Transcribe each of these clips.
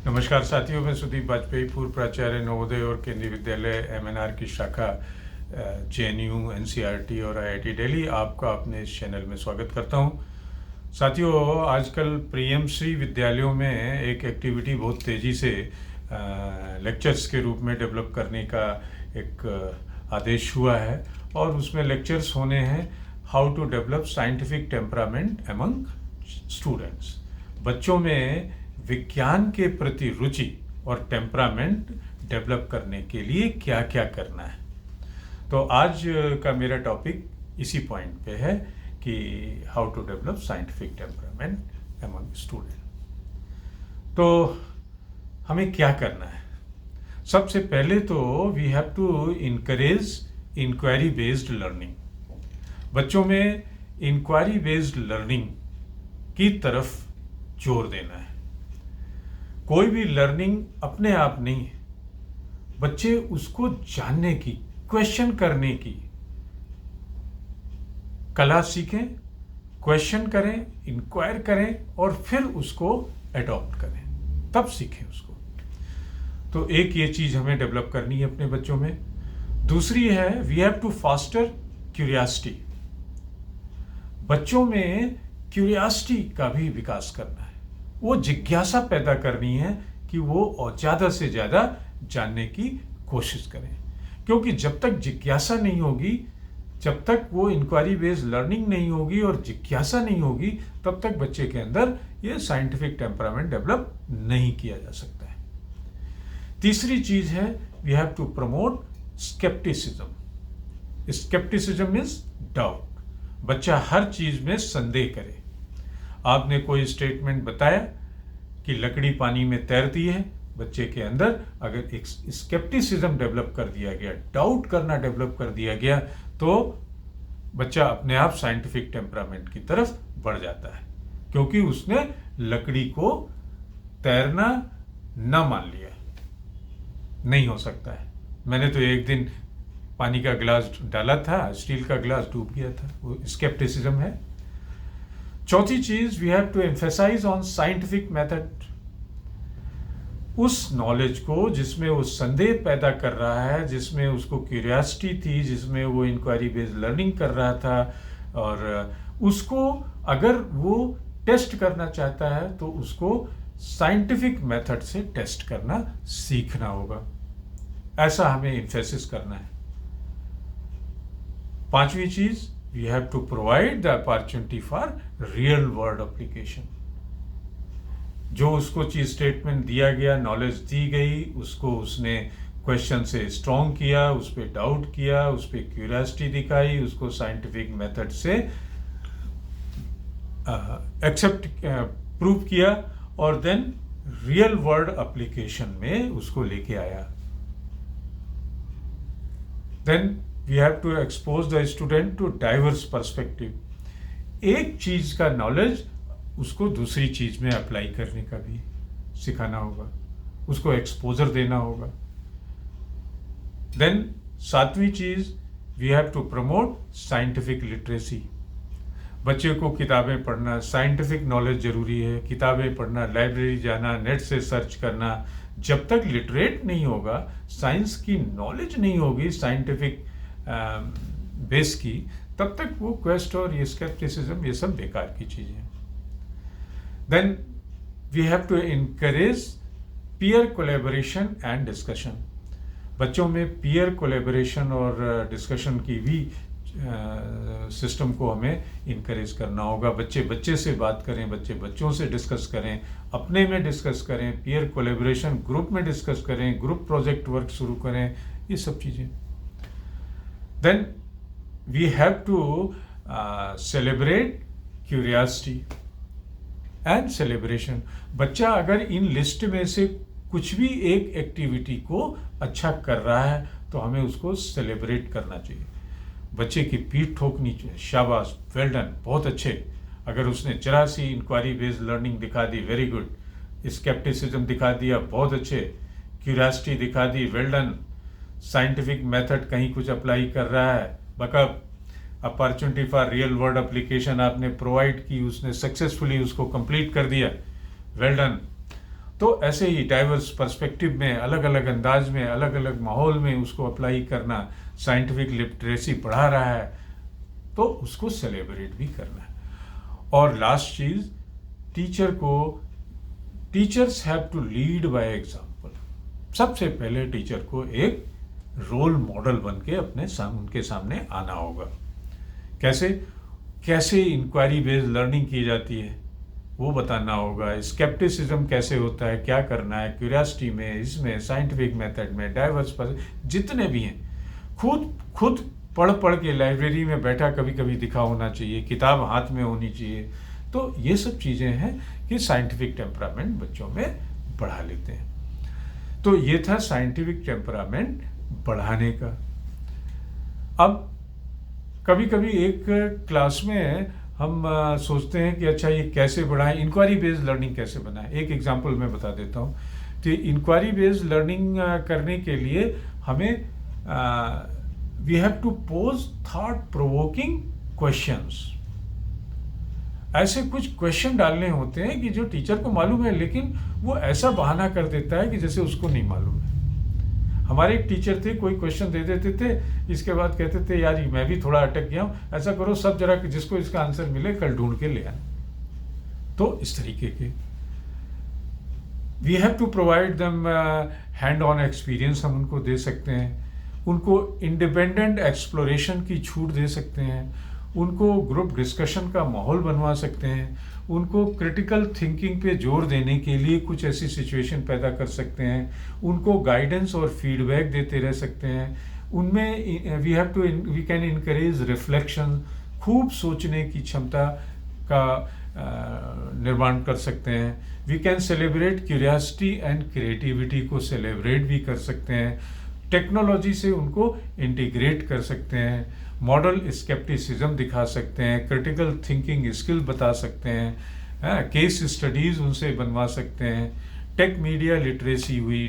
नमस्कार साथियों, मैं सुदीप वाजपेयी, पूर्व प्राचार्य नवोदय और केंद्रीय विद्यालय एमएनआर की शाखा जेएनयू, एनसीईआरटी और आईआईटी दिल्ली आपका अपने इस चैनल में स्वागत करता हूं। साथियों, आजकल प्रीएमसी विद्यालयों में एक एक्टिविटी बहुत तेज़ी से लेक्चर्स के रूप में डेवलप करने का एक आदेश हुआ है और उसमें लेक्चर्स होने हैं how to develop scientific temperament among students. बच्चों में विज्ञान के प्रति रुचि और टेम्परामेंट डेवलप करने के लिए क्या क्या करना है। तो आज का मेरा टॉपिक इसी पॉइंट पे है कि how to develop scientific temperament among student. तो हमें क्या करना है? सबसे पहले तो we have to encourage inquiry based learning. बच्चों में इंक्वायरी बेस्ड लर्निंग की तरफ जोर देना है। कोई भी लर्निंग अपने आप नहीं है, बच्चे उसको जानने की, क्वेश्चन करने की कला सीखें, क्वेश्चन करें, इंक्वायर करें और फिर उसको एडॉप्ट करें, तब सीखें उसको। तो एक ये चीज हमें डेवलप करनी है अपने बच्चों में। दूसरी है we have to foster curiosity. बच्चों में क्यूरियोसिटी का भी विकास करना है, वो जिज्ञासा पैदा करनी है कि वो और ज़्यादा से ज़्यादा जानने की कोशिश करें। क्योंकि जब तक जिज्ञासा नहीं होगी, जब तक वो इंक्वायरी बेस्ड लर्निंग नहीं होगी और जिज्ञासा नहीं होगी, तब तक बच्चे के अंदर ये साइंटिफिक टेम्परामेंट डेवलप नहीं किया जा सकता है। तीसरी चीज है we have to promote scepticism. Scepticism means doubt. बच्चा हर चीज में संदेह करे। आपने कोई स्टेटमेंट बताया कि लकड़ी पानी में तैरती है, बच्चे के अंदर अगर एक स्केप्टिसिज्म डेवलप कर दिया गया, डाउट करना डेवलप कर दिया गया, तो बच्चा अपने आप साइंटिफिक टेम्परामेंट की तरफ बढ़ जाता है, क्योंकि उसने लकड़ी को तैरना ना मान लिया। नहीं हो सकता है। मैंने तो एक दिन पानी का गिलास डाला था, स्टील का गिलास डूब गया था। वो स्केप्टिसिज्म है। चौथी चीज we have to emphasise on scientific method. उस नॉलेज को जिसमें वो संदेह पैदा कर रहा है, जिसमें उसको क्यूरियोसिटी थी, जिसमें वो इंक्वायरी बेस्ड लर्निंग कर रहा था, और उसको अगर वो टेस्ट करना चाहता है तो उसको साइंटिफिक मेथड से टेस्ट करना सीखना होगा। ऐसा हमें एम्फेसिस करना है। पांचवी चीज we have to provide the opportunity for real world application। जो उसको चीज स्टेटमेंट दिया गया, नॉलेज दी गई, उसको उसने क्वेश्चन से स्ट्रॉन्ग किया, उस पर डाउट किया, उस पर क्यूरियोसिटी दिखाई, उसको साइंटिफिक मेथड से एक्सेप्ट प्रूव किया और देन रियल वर्ल्ड एप्लीकेशन में उसको लेके आया। Then we have to expose the student to diverse perspective। एक चीज का नॉलेज उसको दूसरी चीज में अप्लाई करने का भी सिखाना होगा, उसको एक्सपोजर देना होगा। देन सातवीं चीज we have to promote scientific literacy. बच्चे को किताबें पढ़ना, साइंटिफिक नॉलेज जरूरी है। किताबें पढ़ना, लाइब्रेरी जाना, नेट से सर्च करना। जब तक लिटरेट नहीं होगा, साइंस की नॉलेज नहीं होगी साइंटिफिक बेस की, तब तक वो क्वेस्ट और ये स्केप्टिसिज्म ये सब बेकार की चीजें हैं। Then we have to encourage peer collaboration and discussion. बच्चों में पीयर कोलैबोरेशन और डिस्कशन की भी सिस्टम को हमें इनकरेज करना होगा। बच्चे बच्चे से बात करें, बच्चे बच्चों से डिस्कस करें, अपने में डिस्कस करें, पीयर कोलैबोरेशन ग्रुप में डिस्कस करें, ग्रुप प्रोजेक्ट वर्क शुरू करें, ये सब चीजें। Then we have to celebrate curiosity and celebration। बच्चा अगर इन लिस्ट में से कुछ भी एक एक्टिविटी को अच्छा कर रहा है तो हमें उसको सेलिब्रेट करना चाहिए। बच्चे की पीठ ठोकनी चाहिए, शाबाश, वेल डन, बहुत अच्छे। अगर उसने जरा सी इंक्वायरी बेस्ड लर्निंग दिखा दी, वेरी गुड। स्केप्टिसिज्म दिखा दिया, बहुत अच्छे। क्यूरियोसिटी दिखा दी, वेल डन। साइंटिफिक मेथड कहीं कुछ अप्लाई कर रहा है, backup. Opportunity for real world application आपने प्रोवाइड की, उसने सक्सेसफुली उसको कंप्लीट कर दिया, वेल डन। तो ऐसे ही डाइवर्स पर्सपेक्टिव में, अलग अलग अंदाज में, अलग अलग माहौल में उसको अप्लाई करना, साइंटिफिक लिटरेसी पढ़ा रहा है तो उसको सेलिब्रेट भी करना है। और लास्ट चीज, teachers have to lead by example. सबसे पहले टीचर को एक रोल मॉडल बन के उनके सामने आना होगा। कैसे इंक्वायरी बेस्ड लर्निंग की जाती है वो बताना होगा, स्केप्टिसिज्म कैसे होता है, क्या करना है, क्यूरियोसिटी में, इसमें, साइंटिफिक मेथड में, डाइवर्स पर जितने भी हैं, खुद पढ़ के लाइब्रेरी में बैठा कभी कभी दिखा होना चाहिए, किताब हाथ में होनी चाहिए। तो ये सब चीज़ें हैं कि साइंटिफिक टेम्परामेंट बच्चों में बढ़ा लेते हैं। तो ये था साइंटिफिक टेम्परामेंट बढ़ाने का। अब कभी कभी एक क्लास में हम सोचते हैं कि अच्छा ये कैसे बढ़ाएं, इंक्वायरी बेस्ड लर्निंग कैसे बनाएं। एक एग्जांपल मैं बता देता हूँ। तो इंक्वायरी बेस्ड लर्निंग करने के लिए हमें we have to pose thought provoking questions. ऐसे कुछ क्वेश्चन डालने होते हैं कि जो टीचर को मालूम है लेकिन वो ऐसा बहाना कर देता है कि जैसे उसको नहीं मालूम है। हमारे एक टीचर थे, कोई क्वेश्चन दे देते थे, इसके बाद कहते थे यार मैं भी थोड़ा अटक गया हूँ, ऐसा करो सब जरा जिसको इसका आंसर मिले कल ढूंढ के ले आए। तो इस तरीके के we have to provide them hand on experience हम उनको दे सकते हैं, उनको इंडिपेंडेंट एक्सप्लोरेशन की छूट दे सकते हैं, उनको ग्रुप डिस्कशन का माहौल बनवा सकते हैं, उनको क्रिटिकल थिंकिंग पे जोर देने के लिए कुछ ऐसी सिचुएशन पैदा कर सकते हैं, उनको गाइडेंस और फीडबैक देते रह सकते हैं। उनमें वी कैन इनकरेज रिफ्लेक्शन, खूब सोचने की क्षमता का निर्माण कर सकते हैं। We can celebrate curiosity and creativity को सेलिब्रेट भी कर सकते हैं। टेक्नोलॉजी से उनको इंटीग्रेट कर सकते हैं, मॉडल स्केप्टिसिज्म दिखा सकते हैं, क्रिटिकल थिंकिंग स्किल बता सकते हैं, केस स्टडीज़ उनसे बनवा सकते हैं, टेक मीडिया लिटरेसी हुई,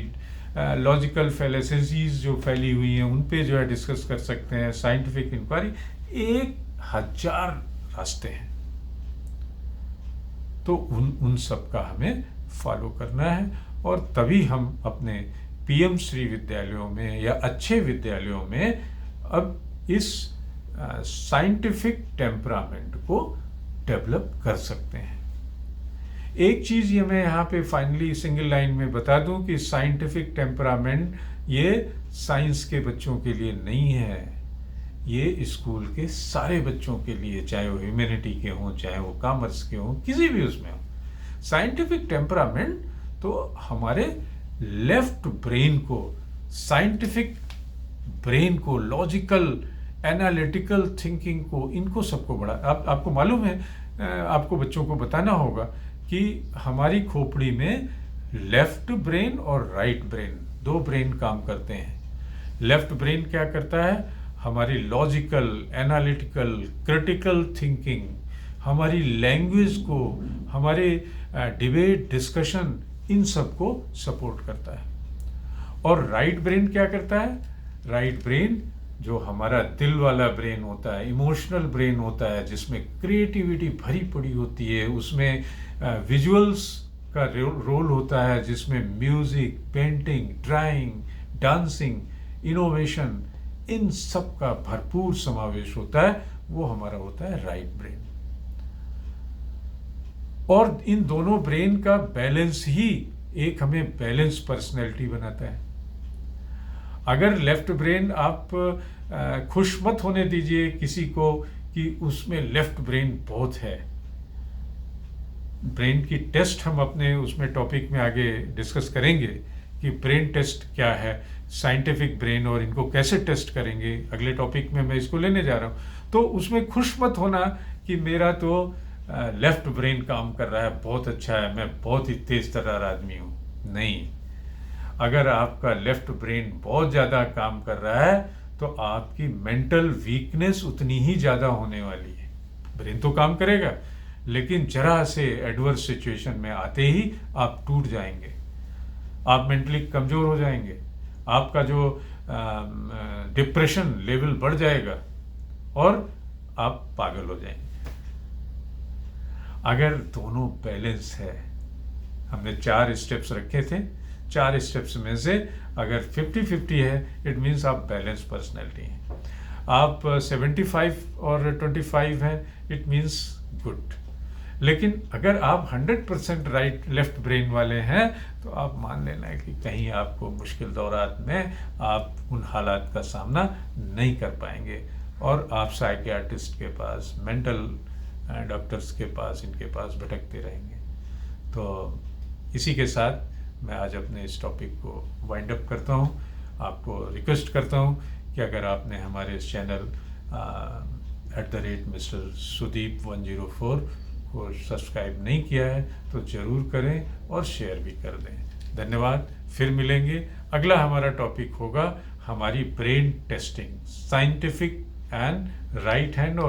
लॉजिकल फैलेसीज जो फैली हुई हैं उन पे जो है डिस्कस कर सकते हैं, साइंटिफिक इंक्वायरी, 1000 रास्ते हैं। तो उन सब का हमें फॉलो करना है और तभी हम अपने पीएम श्री विद्यालयों में या अच्छे विद्यालयों में अब इस साइंटिफिक टेम्परामेंट को डेवलप कर सकते हैं। एक चीज़ ये मैं यहाँ पे फाइनली सिंगल लाइन में बता दूं कि साइंटिफिक टेम्परामेंट ये साइंस के बच्चों के लिए नहीं है, ये स्कूल के सारे बच्चों के लिए, चाहे वो ह्यूमैनिटी के हों, चाहे वो कॉमर्स के हों, किसी भी उसमें हो। साइंटिफिक टेम्परामेंट तो हमारे लेफ्ट ब्रेन को, साइंटिफिक ब्रेन को, लॉजिकल एनालिटिकल थिंकिंग को, इनको सबको बढ़ा। आपको मालूम है, आपको बच्चों को बताना होगा कि हमारी खोपड़ी में लेफ्ट ब्रेन और राइट ब्रेन, 2 ब्रेन काम करते हैं। लेफ्ट ब्रेन क्या करता है, हमारी लॉजिकल एनालिटिकल क्रिटिकल थिंकिंग, हमारी लैंग्वेज को, हमारे डिबेट डिस्कशन, इन सब को सपोर्ट करता है। और राइट ब्रेन क्या करता है, राइट ब्रेन जो हमारा दिल वाला ब्रेन होता है, इमोशनल ब्रेन होता है, जिसमें क्रिएटिविटी भरी पड़ी होती है, उसमें विजुअल्स का रोल होता है, जिसमें music, painting, drawing, dancing, innovation, इन सब का भरपूर समावेश होता है, वो हमारा होता है राइट ब्रेन। और इन दोनों ब्रेन का बैलेंस ही एक हमें बैलेंस पर्सनैलिटी बनाता है। अगर लेफ्ट ब्रेन, आप खुश मत होने दीजिए किसी को कि उसमें लेफ्ट ब्रेन बहुत है। ब्रेन की टेस्ट हम अपने उसमें टॉपिक में आगे डिस्कस करेंगे कि ब्रेन टेस्ट क्या है, साइंटिफिक ब्रेन, और इनको कैसे टेस्ट करेंगे, अगले टॉपिक में मैं इसको लेने जा रहा हूँ। तो उसमें खुश मत होना कि मेरा तो लेफ्ट ब्रेन काम कर रहा है, बहुत अच्छा है, मैं बहुत ही तेज तर्रार आदमी हूँ। नहीं, अगर आपका लेफ्ट ब्रेन बहुत ज़्यादा काम कर रहा है तो आपकी मेंटल वीकनेस उतनी ही ज़्यादा होने वाली है। ब्रेन तो काम करेगा लेकिन जरा से एडवर्स सिचुएशन में आते ही आप टूट जाएंगे, आप मेंटली कमज़ोर हो जाएंगे, आपका जो डिप्रेशन लेवल बढ़ जाएगा और आप पागल हो जाएंगे। अगर दोनों बैलेंस है हमने 4 स्टेप्स रखे थे। 4 स्टेप्स में से अगर 50-50 है, इट मीन्स आप बैलेंस पर्सनैलिटी हैं। आप 75 और 25 हैं, इट मीन्स गुड। लेकिन अगर आप 100% राइट लेफ्ट ब्रेन वाले हैं, तो आप मान लेना कि कहीं आपको मुश्किल दौरात में आप उन हालात का सामना नहीं कर पाएंगे और आप साइकियाट्रिस्ट के पास, मेंटल डॉक्टर्स के पास, इनके पास भटकते रहेंगे। तो इसी के साथ मैं आज अपने इस टॉपिक को वाइंड अप करता हूँ। आपको रिक्वेस्ट करता हूँ कि अगर आपने हमारे इस चैनल @Mr. Sudeep 104 को सब्सक्राइब नहीं किया है तो ज़रूर करें और शेयर भी कर दें। धन्यवाद। फिर मिलेंगे। अगला हमारा टॉपिक होगा हमारी brain testing, scientific and right hand और